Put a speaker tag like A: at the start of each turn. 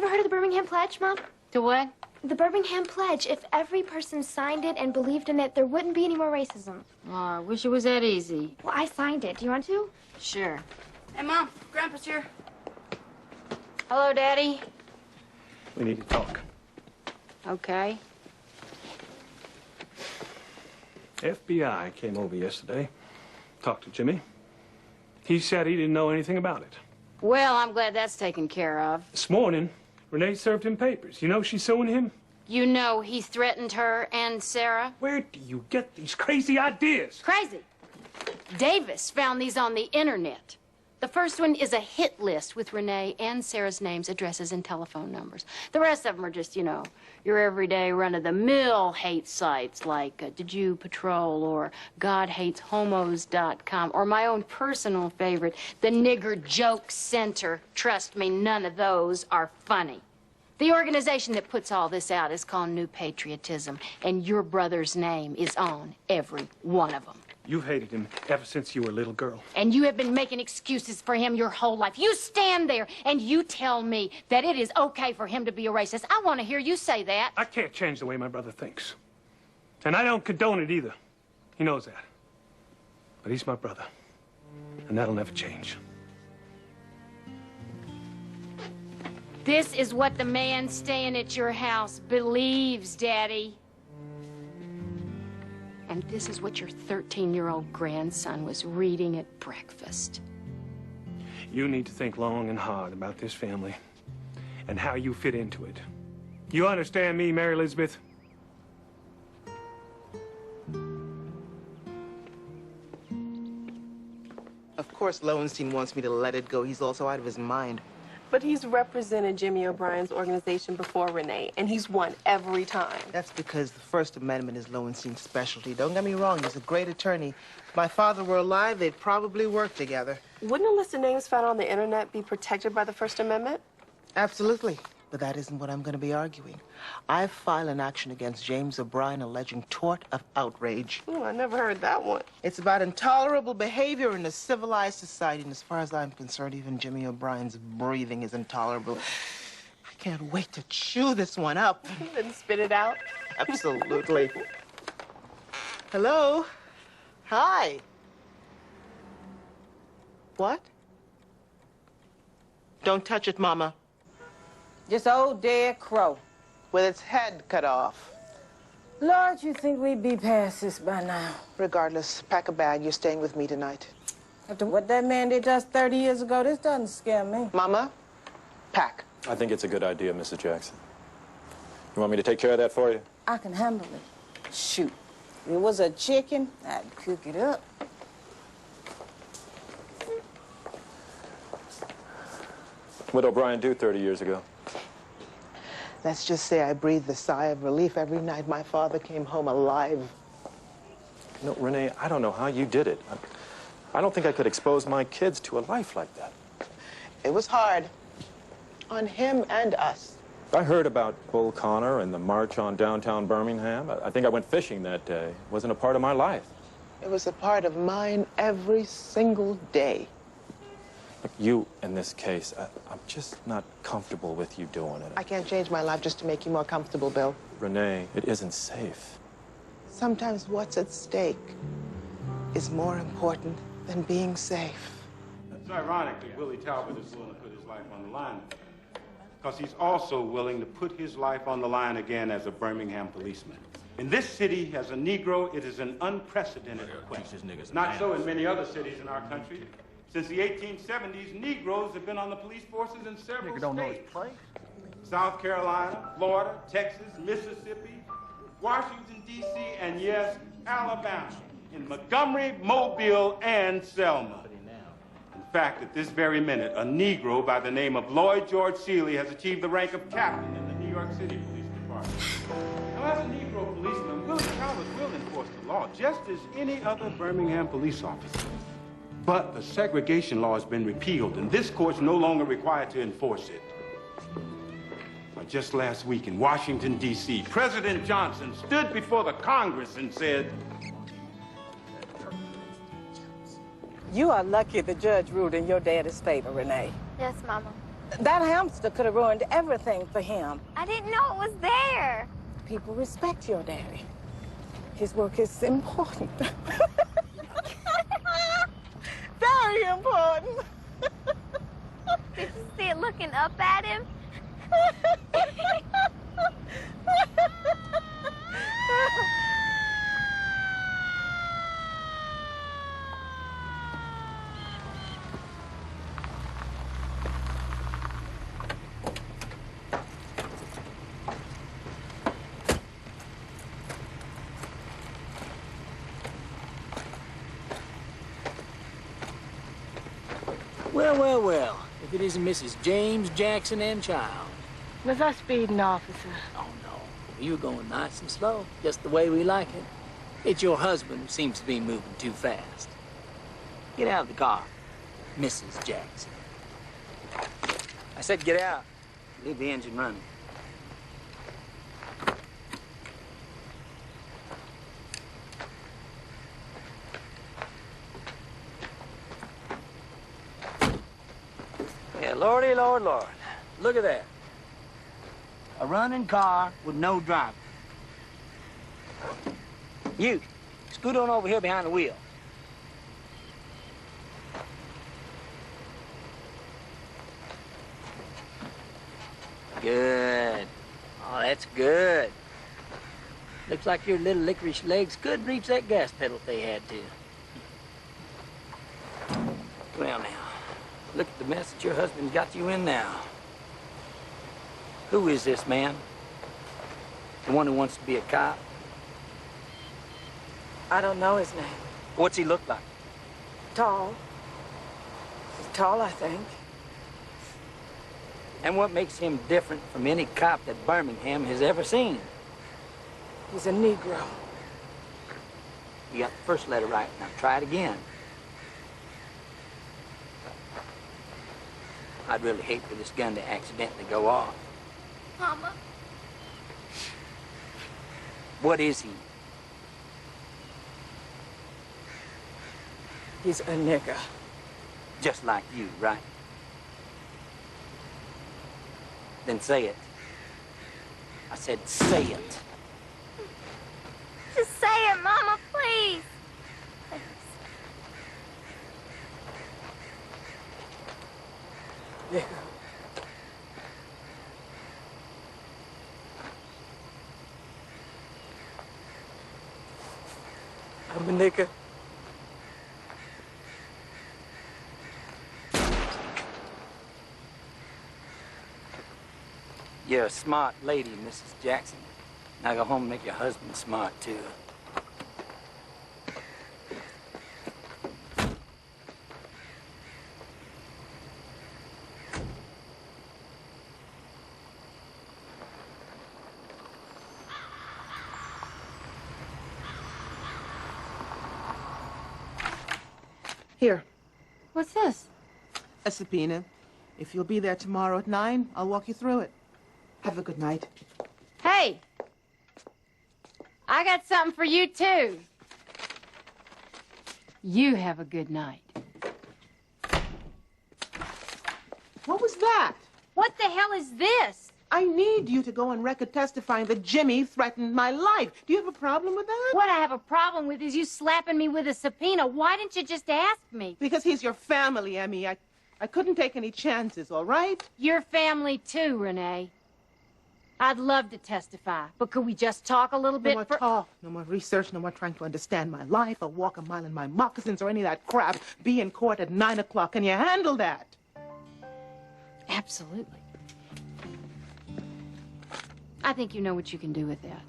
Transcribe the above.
A: ever heard of the Birmingham Pledge, Mom?
B: The what?
A: The Birmingham Pledge. If every person signed it and believed in it, there wouldn't be any more racism.
B: Oh, I wish it was that easy.
A: Well, I signed it. Do you want to?
B: Sure.
C: Hey, Mom. Grandpa's here.
B: Hello, Daddy.
D: We need to talk.
B: Okay.
D: FBI came over yesterday, talked to Jimmy. He said he didn't know anything about it.
B: Well, I'm glad that's taken care of.
D: This morning, Renee served him papers. You know she's suing him?
B: You know he threatened her and Sarah?
D: Where do you get these crazy ideas?
B: Crazy. Davis found these on the internet. The first one is a hit list with Renee and Sarah's names, addresses, and telephone numbers. The rest of them are just, you know, your everyday run-of-the-mill hate sites like Did You Patrol or GodHatesHomos.com or my own personal favorite, the Nigger Joke Center. Trust me, none of those are funny. The organization that puts all this out is called New Patriotism, and your brother's name is on every one of them.
D: You've hated him ever since you were a little girl.
B: And you have been making excuses for him your whole life. You stand there and you tell me that it is okay for him to be a racist. I want to hear you say that.
D: I can't change the way my brother thinks. And I don't condone it either. He knows that. But he's my brother. And that'll never change.
B: This is what the man staying at your house believes, Daddy. And this is what your 13-year-old grandson was reading at breakfast.
D: You need to think long and hard about this family and how you fit into it. You understand me, Mary Elizabeth?
E: Of course Lowenstein wants me to let it go. He's also out of his mind.
F: But he's represented Jimmy O'Brien's organization before Renee, and he's won every time.
E: That's because the First Amendment is Lowenstein's specialty. Don't get me wrong, he's a great attorney. If my father were alive, they'd probably work together.
F: Wouldn't a list of names found on the internet be protected by the First Amendment?
E: Absolutely. But that isn't what I'm going to be arguing. I file an action against James O'Brien alleging tort of outrage.
F: Oh, I never heard that one.
E: It's about intolerable behavior in a civilized society, and as far as I'm concerned, even Jimmy O'Brien's breathing is intolerable. I can't wait to chew this one up.
F: And spit it out?
E: Absolutely. Hello? Hi. What? Don't touch it, Mama.
G: Just old dead crow.
E: With its head cut off.
G: Lord, you think we'd be past this by now.
E: Regardless, pack a bag. You're staying with me tonight.
G: After what that man did just 30 years ago, this doesn't scare me.
E: Mama, pack.
H: I think it's a good idea, Mrs. Jackson. You want me to take care of that for you?
G: I can handle it. Shoot. If it was a chicken, I'd cook it up.
H: What did O'Brien do 30 years ago?
E: Let's just say I breathed a sigh of relief every night my father came home alive.
H: No, Renee, I don't know how you did it. I don't think I could expose my kids to a life like that.
E: It was hard. On him and us.
H: I heard about Bull Connor and the march on downtown Birmingham. I think I went fishing that day. It wasn't a part of my life.
E: It was a part of mine every single day.
H: Look, you, in this case, I'm just not comfortable with you doing it.
E: I can't change my life just to make you more comfortable, Bill.
H: Renee, it isn't safe.
E: Sometimes what's at stake is more important than being safe.
I: It's ironic that Willie Talbot is willing to put his life on the line, because he's also willing to put his life on the line again as a Birmingham policeman. In this city, as a Negro, it is an unprecedented request. Not so in many other cities in our country. Since the 1870s, Negroes have been on the police forces in several states. South Carolina, Florida, Texas, Mississippi, Washington, D.C., and yes, Alabama, in Montgomery, Mobile, and Selma. In fact, at this very minute, a Negro by the name of Lloyd George Seeley has achieved the rank of captain in the New York City Police Department. Now, as a Negro policeman, Willie Talbot will enforce the law, just as any other Birmingham police officer. But the segregation law has been repealed, and this court's no longer required to enforce it. Now, just last week in Washington, D.C., President Johnson stood before the Congress and said,
G: You are lucky the judge ruled in your daddy's favor, Renee.
A: Yes, Mama.
G: That hamster could have ruined everything for him.
A: I didn't know it was there.
G: People respect your daddy. His work is important. Very important.
A: Did you see it looking up at him?
J: Well, well, well. If it isn't Mrs. James Jackson and child.
G: Was I speeding, officer?
J: Oh, no. You were going nice and slow, just the way we like it. It's your husband who seems to be moving too fast. Get out of the car, Mrs. Jackson. I said get out. Leave the engine running. Yeah, Lordy, Lord, Lord. Look at that. A running car with no driver. You, scoot on over here behind the wheel. Good. Oh, that's good. Looks like your little licorice legs could reach that gas pedal if they had to. Well, now, look at the mess that your husband's got you in now. Who is this man? The one who wants to be a cop?
G: I don't know his name.
J: What's he look like?
G: Tall. He's tall, I think.
J: And what makes him different from any cop that Birmingham has ever seen?
G: He's a Negro.
J: You got the first letter right. Now try it again. I'd really hate for this gun to accidentally go off.
A: Mama.
J: What is he?
G: He's a nigger.
J: Just like you, right? Then say it. I said say it.
A: Just say it, Mama, please.
G: Nigger. I'm a nigger.
J: You're a smart lady, Mrs. Jackson. Now go home and make your husband smart, too.
E: Here,
B: What's this?
E: a subpoena. If you'll be there tomorrow at 9, I'll walk you through it. Have a good night.
B: Hey! I got something for you, too. You have a good night.
E: What was that?
B: What the hell is this?
E: I need you to go on record testifying that Jimmy threatened my life. Do you have a problem with that?
B: What I have a problem with is you slapping me with a subpoena. Why didn't you just ask me?
E: Because he's your family, Emmy. I couldn't take any chances, all right?
B: Your family, too, Renee. I'd love to testify, but could we just talk a little
E: No
B: bit
E: more talk, no more research, no more trying to understand my life or walk a mile in my moccasins or any of that crap. Be in court at 9 o'clock. Can you handle that?
B: Absolutely. I think you know what you can do with that.